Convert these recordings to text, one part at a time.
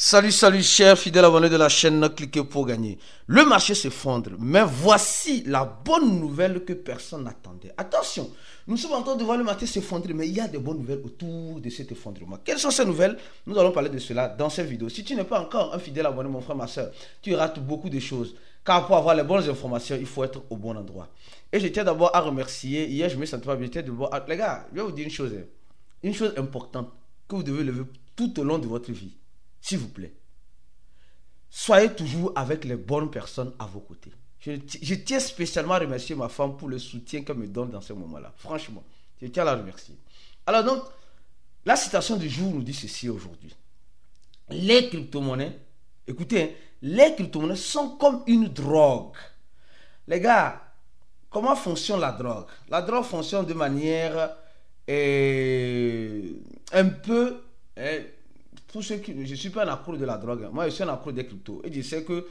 Salut, chers fidèles abonnés de la chaîne Cliquez pour gagner. Le marché s'effondre, mais voici la bonne nouvelle que personne n'attendait. Attention, nous sommes en train de voir le marché s'effondrer, mais il y a de bonnes nouvelles autour de cet effondrement. Quelles sont ces nouvelles? Nous allons parler de cela dans cette vidéo. Si tu n'es pas encore un fidèle abonné, mon frère, ma soeur, tu rates beaucoup de choses. Car pour avoir les bonnes informations, il faut être au bon endroit. Et je tiens d'abord à remercier. Hier, je me sentais pas bien. Les gars, je vais vous dire une chose. Une chose importante que vous devez lever tout au long de votre vie. S'il vous plaît, soyez toujours avec les bonnes personnes à vos côtés. Je tiens spécialement à remercier ma femme pour le soutien qu'elle me donne dans ce moment-là. Franchement, je tiens à la remercier. Alors donc, la citation du jour nous dit ceci aujourd'hui. Les crypto-monnaies, écoutez, les crypto-monnaies sont comme une drogue. Les gars, comment fonctionne la drogue? La drogue fonctionne de manière un peu... pour ceux qui... Je ne suis pas un accro de la drogue. Moi, je suis un accro des cryptos. Et je sais que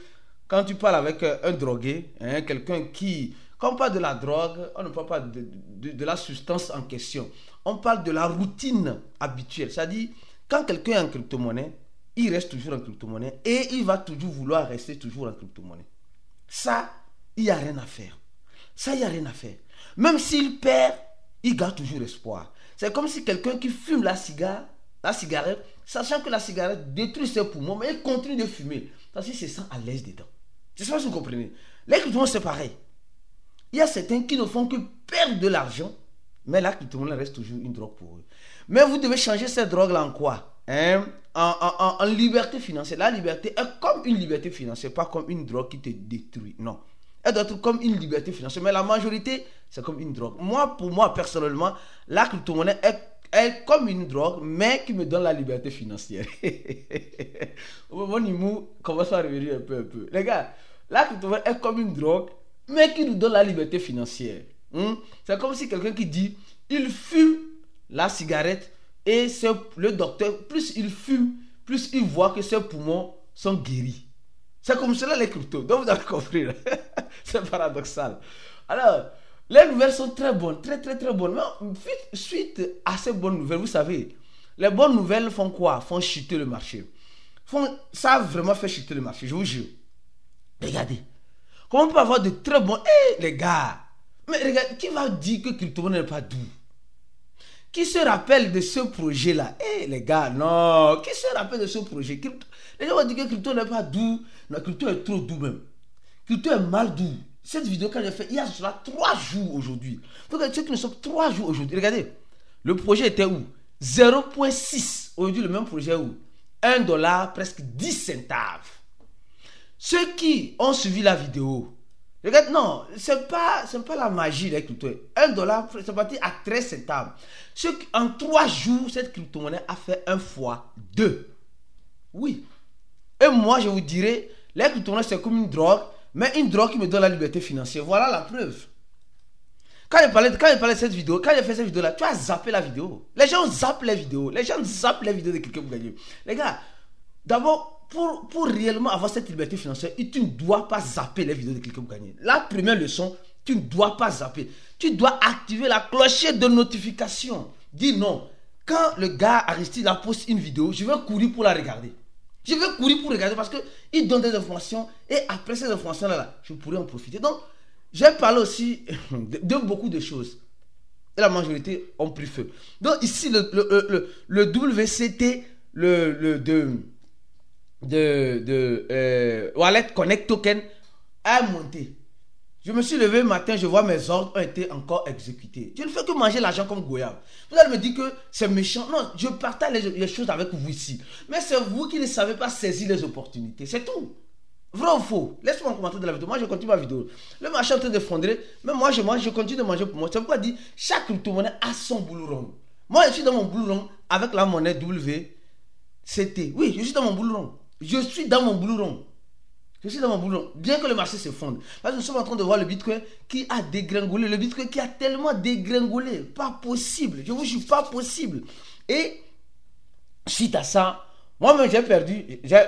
quand tu parles avec un drogué, quelqu'un qui... Quand on parle de la drogue, on ne parle pas de la substance en question. On parle de la routine habituelle. C'est-à-dire, quand quelqu'un est en crypto-monnaie, il reste toujours en crypto-monnaie et il va toujours vouloir rester toujours en crypto-monnaie. Ça, il n'y a rien à faire. Ça, il n'y a rien à faire. Même s'il perd, il garde toujours espoir. C'est comme si quelqu'un qui fume la cigarette, sachant que la cigarette détruit ses poumons, mais il continue de fumer parce qu'il se sent à l'aise dedans. Je ne sais pas si vous comprenez. Les crypto-monnaies, c'est pareil. Il y a certains qui ne font que perdre de l'argent, mais la crypto-monnaie reste toujours une drogue pour eux. Mais vous devez changer cette drogue-là en quoi? En liberté financière. La liberté est comme une liberté financière, pas comme une drogue qui te détruit. Non. Elle doit être comme une liberté financière, mais la majorité, c'est comme une drogue. Pour moi, personnellement, la crypto-monnaie est comme une drogue, mais qui me donne la liberté financière. Mon humour commence à revenir un peu. Les gars, la crypto-monnaie est comme une drogue, mais qui nous donne la liberté financière. C'est comme si quelqu'un qui dit, il fume la cigarette et le docteur, plus il fume, plus il voit que ses poumons sont guéris. C'est comme cela les cryptos. Donc vous avez compris. C'est paradoxal. Alors, les nouvelles sont très bonnes, très bonnes. Mais suite à ces bonnes nouvelles, vous savez, les bonnes nouvelles font quoi? Font chuter le marché. Ça a vraiment fait chuter le marché, je vous jure. Regardez. Comment on peut avoir de très bons... les gars, mais regarde, qui va dire que crypto-monnaie n'est pas doux? Qui se rappelle de ce projet-là? Les gars, non. Qui se rappelle de ce projet? Les gens vont dire que crypto n'est pas doux. Non, crypto est trop doux même. Crypto est mal doux. Cette vidéo, quand j'ai fait, il y a cela 3 jours aujourd'hui. Donc, ceux qui ne sont 3 jours aujourd'hui, regardez. Le projet était où? 0,6. Aujourd'hui, le même projet où? $1, presque 10 centaves. Ceux qui ont suivi la vidéo, regarde, non, c'est pas la magie des crypto. $1, c'est parti à 13 centaves. En 3 jours, cette crypto-monnaie a fait 1 fois 2. Oui. Et moi, je vous dirais, les crypto-monnaies, c'est comme une drogue, mais une drogue qui me donne la liberté financière. Voilà la preuve. Quand je parlais de cette vidéo, quand j'ai fait cette vidéo-là, tu as zappé la vidéo. Les gens zappent les vidéos. Les gens zappent les vidéos de quelqu'un pour gagner. Les gars, d'abord, pour réellement avoir cette liberté financière, tu ne dois pas zapper les vidéos de quelqu'un pour gagner. La première leçon, tu ne dois pas zapper. Tu dois activer la clochette de notification. Dis non. Quand le gars Aristide a posté une vidéo, je vais courir pour la regarder. Je vais courir pour regarder parce qu'il donne des informations et après ces informations-là, je pourrais en profiter. Donc, j'ai parlé aussi de beaucoup de choses. Et la majorité ont pris feu. Donc, ici, le WCT, Wallet Connect Token a monté. Je me suis levé le matin, je vois mes ordres ont été encore exécutés. Je ne fais que manger l'argent comme goyave. Vous allez me dire que c'est méchant. Non, je partage les choses avec vous ici. Mais c'est vous qui ne savez pas saisir les opportunités. C'est tout. Vrai ou faux? Laisse-moi un commentaire de la vidéo. Moi, je continue ma vidéo. Le marché est en train d'effondrer. Mais moi, je continue de manger pour moi. C'est pourquoi je dis chaque crypto-monnaie a son boulot rond. Moi, je suis dans mon boulot rond avec la monnaie WCT. Oui, je suis dans mon boulot rond. Je suis dans mon boulot rond. Bien que le marché s'effondre. Parce que nous sommes en train de voir le Bitcoin qui a dégringolé. Le Bitcoin qui a tellement dégringolé. Pas possible. Je vous jure, pas possible. Et suite à ça, moi-même j'ai perdu.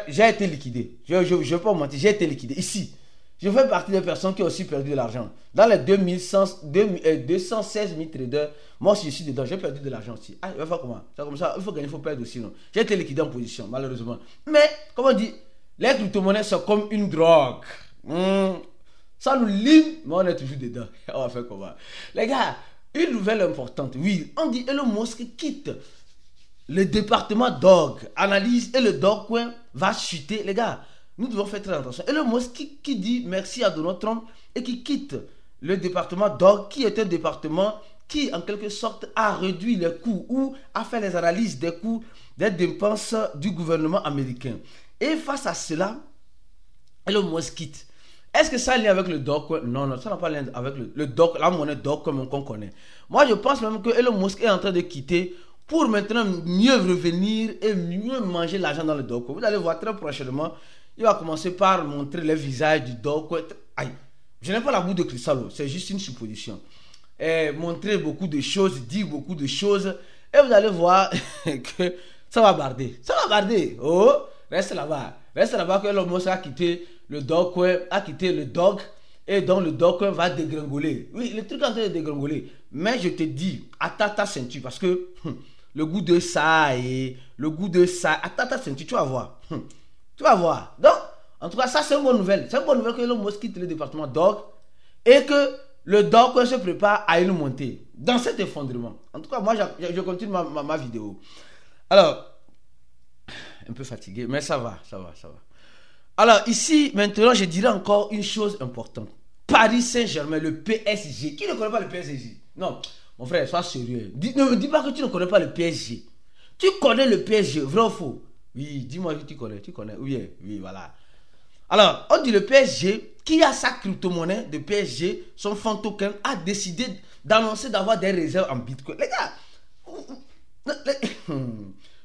J'ai été liquidé. Je ne vais pas vous mentir. J'ai été liquidé. Ici. Je fais partie des personnes qui ont aussi perdu de l'argent. Dans les 216 000 traders, moi aussi je suis dedans, j'ai perdu de l'argent aussi. Ah, il va faire comment? C'est comme ça, il faut gagner, il faut perdre aussi. Non? J'ai été liquidé en position, malheureusement. Mais, comme on dit, les crypto-monnaies sont comme une drogue. Ça nous lime, mais on est toujours dedans. On va faire comment? Les gars, une nouvelle importante. Oui, on dit Elon Musk quitte le département Dog. Analyse et le Dogcoin va chuter. Les gars, nous devons faire très attention. Elon Musk qui dit merci à Donald Trump et qui quitte le département Dog, qui est un département qui, en quelque sorte, a réduit les coûts ou a fait les analyses des coûts des dépenses du gouvernement américain. Et face à cela, Elon Musk quitte. Est-ce que ça a un lien avec le Dog? Non, non, ça n'a pas lien avec le Dog, la monnaie Dog comme on connaît. Moi, je pense même que Elon Musk est en train de quitter pour maintenant mieux revenir et mieux manger l'argent dans le Dog. Vous allez voir très prochainement, il va commencer par montrer les visages du Dog. Aïe, je n'ai pas la boule de cristal, c'est juste une supposition. Et montrer beaucoup de choses, dire beaucoup de choses, et vous allez voir que ça va barder. Ça va barder. Oh, reste là-bas. Reste là-bas que Elon Musk a quitté le Dog, et donc le Dog va dégringoler. Oui, le truc est en train de dégringoler. Mais je te dis, attache ta ceinture parce que le goût de ça et le goût de ça, attache ta ceinture, tu vas voir. Tu vas voir. Donc, en tout cas, ça c'est une bonne nouvelle. C'est une bonne nouvelle que Elon Musk quitte le département Dog et que le Dog se prépare à une montée dans cet effondrement. En tout cas, moi, je continue ma vidéo. Alors, un peu fatigué, mais ça va. Alors, ici, maintenant, je dirais encore une chose importante. Paris Saint-Germain, le PSG. Qui ne connaît pas le PSG? Non, mon frère, sois sérieux. Ne me dis pas que tu ne connais pas le PSG. Tu connais le PSG, vrai ou faux? Oui, dis-moi que tu connais. Oui, voilà. Alors, on dit le PSG, qui a sa crypto-monnaie de PSG, son fonds token, a décidé d'annoncer d'avoir des réserves en Bitcoin. Les gars,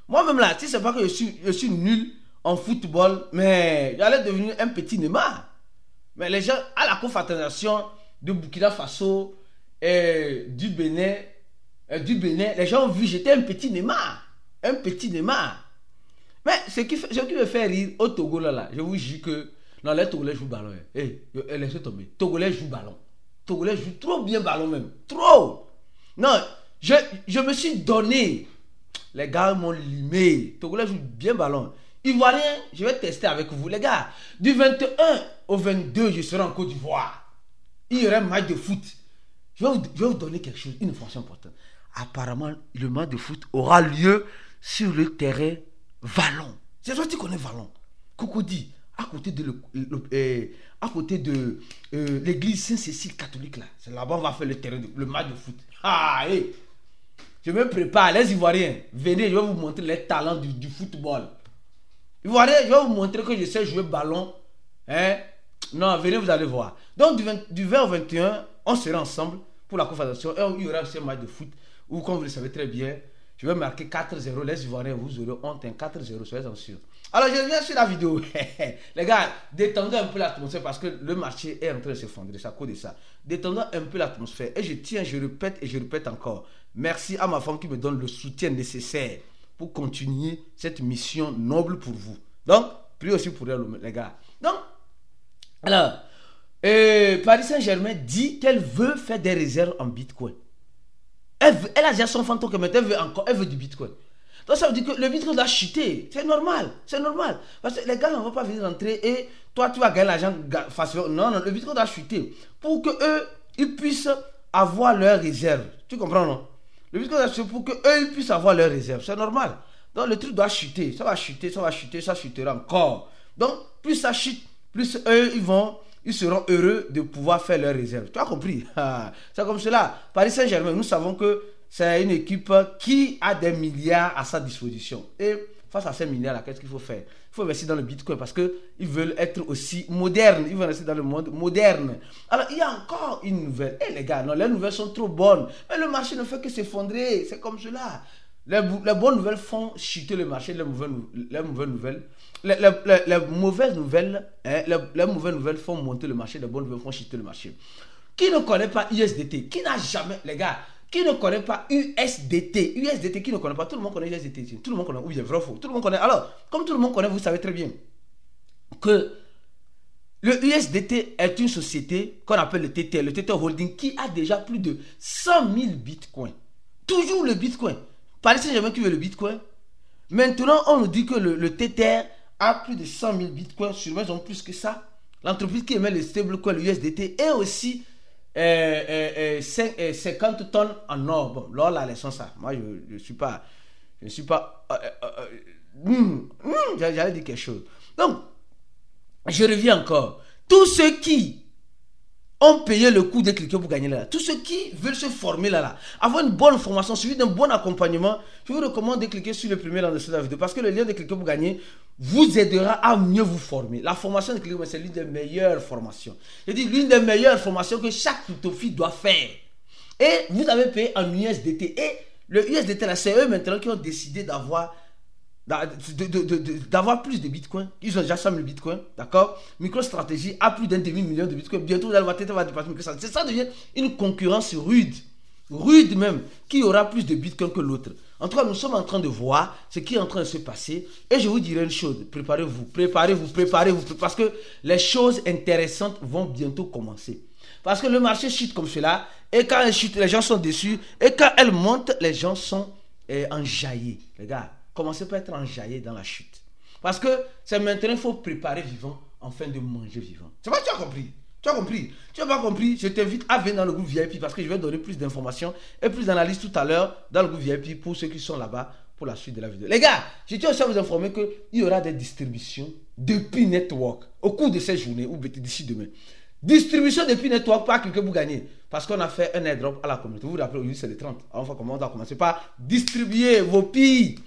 moi-même là, tu sais pas que je suis nul en football, mais j'allais devenir un petit Neymar. Mais les gens, à la confraternation de Burkina Faso et du Bénin, les gens ont vu, j'étais un petit Neymar. Mais ce qui me fait rire au Togo là, je vous jure que non, les Togolais jouent ballon. Laissez tomber. Togolais jouent ballon. Togolais jouent trop bien ballon même. Trop. Non, je me suis donné. Les gars m'ont limé. Togolais jouent bien ballon. Ivoirien, je vais tester avec vous. Les gars, du 21 au 22, je serai en Côte d'Ivoire. Il y aura un match de foot. Je vais vous donner quelque chose, une information importante. Apparemment, le match de foot aura lieu sur le terrain Vallon. C'est toi qui connais Vallon. Cocody, à côté de l'église Saint-Cécile catholique là. C'est là-bas on va faire le match de foot. Ah, hey. Je me prépare, les Ivoiriens. Venez, je vais vous montrer les talents du football. Ivoiriens, je vais vous montrer que je sais jouer ballon. Hein? Non, venez, vous allez voir. Donc, du 20 au 21, on sera ensemble pour la conférence. Et il y aura aussi un match de foot où, comme vous le savez très bien, je vais marquer 4-0. Les Ivoiriens, vous aurez honte, 4-0, soyez-en sûrs. Alors, je reviens sur la vidéo. Les gars, détendez un peu l'atmosphère parce que le marché est en train de s'effondrer. C'est à cause de ça. Détendez un peu l'atmosphère. Et je répète encore. Merci à ma femme qui me donne le soutien nécessaire pour continuer cette mission noble pour vous. Donc, priez aussi pour elle, les gars. Donc, alors, Paris Saint-Germain dit qu'elle veut faire des réserves en Bitcoin. Elle a déjà son fantôme, mais elle veut du Bitcoin. Donc ça veut dire que le Bitcoin doit chuter. C'est normal. Parce que les gars ne vont pas venir rentrer et toi tu vas gagner l'argent facilement. Non, le Bitcoin doit chuter. Pour que eux, ils puissent avoir leurs réserves. Tu comprends, non? Le Bitcoin doit chuter pour que eux, ils puissent avoir leurs réserves. C'est normal. Donc le truc doit chuter. Ça chutera encore. Donc plus ça chute, plus eux, ils seront heureux de pouvoir faire leurs réserves. Tu as compris? C'est comme cela. Paris Saint-Germain, nous savons que c'est une équipe qui a des milliards à sa disposition. Et face à ces milliards-là, qu'est-ce qu'il faut faire? Il faut investir dans le Bitcoin parce qu'ils veulent être aussi modernes. Ils veulent rester dans le monde moderne. Alors, il y a encore une nouvelle. Eh les gars, non, les nouvelles sont trop bonnes. Mais le marché ne fait que s'effondrer. C'est comme cela. Les bonnes nouvelles font chuter le marché. Les mauvaises nouvelles font monter le marché. Les bonnes nouvelles font chuter le marché. Qui ne connaît pas USDT? Qui n'a jamais, les gars, qui ne connaît pas USDT? USDT, qui ne connaît pas? Tout le monde connaît USDT. Tout le monde connaît. Oui, c'est vrai ou faux? Tout le monde connaît. Alors, comme tout le monde connaît, vous savez très bien que Le USDT est une société qu'on appelle le TTR, le Tether Holding, qui a déjà plus de 100 000 bitcoins. Toujours le bitcoin. Paris Saint-Germain qui veut le bitcoin. Maintenant, on nous dit que le TTR a plus de 100 000 bitcoins. Sûrement, ils ont plus que ça. L'entreprise qui émet le stablecoin, le USDT, est aussi 50 tonnes en or. Bon, l'or, là, laissons ça. Moi, je ne suis pas... j'allais dire quelque chose. Donc, je reviens encore. Tous ceux qui ont payé le coût de cliquer pour gagner là, tous ceux qui veulent se former là, avoir une bonne formation, suivi d'un bon accompagnement, je vous recommande de cliquer sur le premier lien de cette vidéo parce que le lien de cliquer pour gagner vous aidera à mieux vous former. La formation de cliquer, c'est l'une des meilleures formations. Je dis l'une des meilleures formations que chaque cryptophile doit faire. Et vous avez payé en USDT. Et le USDT là, c'est eux maintenant qui ont décidé d'avoir plus de bitcoins. Ils ont déjà 100 000 bitcoins, d'accord. MicroStrategy a plus d'un demi-million de bitcoins. Bientôt, vous allez voir, va dépasser MicroStrategy. Ça devient une concurrence rude même, qui aura plus de bitcoins que l'autre. En tout cas, nous sommes en train de voir ce qui est en train de se passer. Et je vous dirai une chose, préparez-vous, parce que les choses intéressantes vont bientôt commencer. Parce que le marché chute comme cela, et quand elle chute, les gens sont déçus, et quand elle monte, les gens sont enjaillés. Les gars, commencez par être enjaillés dans la chute. Parce que c'est maintenant qu'il faut préparer vivant, afin de manger vivant. C'est pas que tu as compris? Tu as compris? Tu n'as pas compris? Je t'invite à venir dans le groupe VIP parce que je vais donner plus d'informations et plus d'analyses tout à l'heure dans le groupe VIP pour ceux qui sont là-bas pour la suite de la vidéo. Les gars, je tiens aussi à vous informer qu'il y aura des distributions depuis Network au cours de cette journée ou d'ici demain. Distribution depuis Network, pas quelqu'un pour gagner. Parce qu'on a fait un airdrop à la communauté. Vous vous rappelez, aujourd'hui c'est le 30. Enfin, comment on va commencer par distribuer vos pi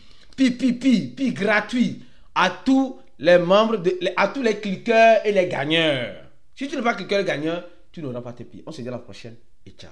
gratuits à tous les membres, à tous les cliqueurs et les gagneurs. Si tu n'es pas cliqueur et gagneur, tu n'auras pas tes pi. On se dit à la prochaine et ciao.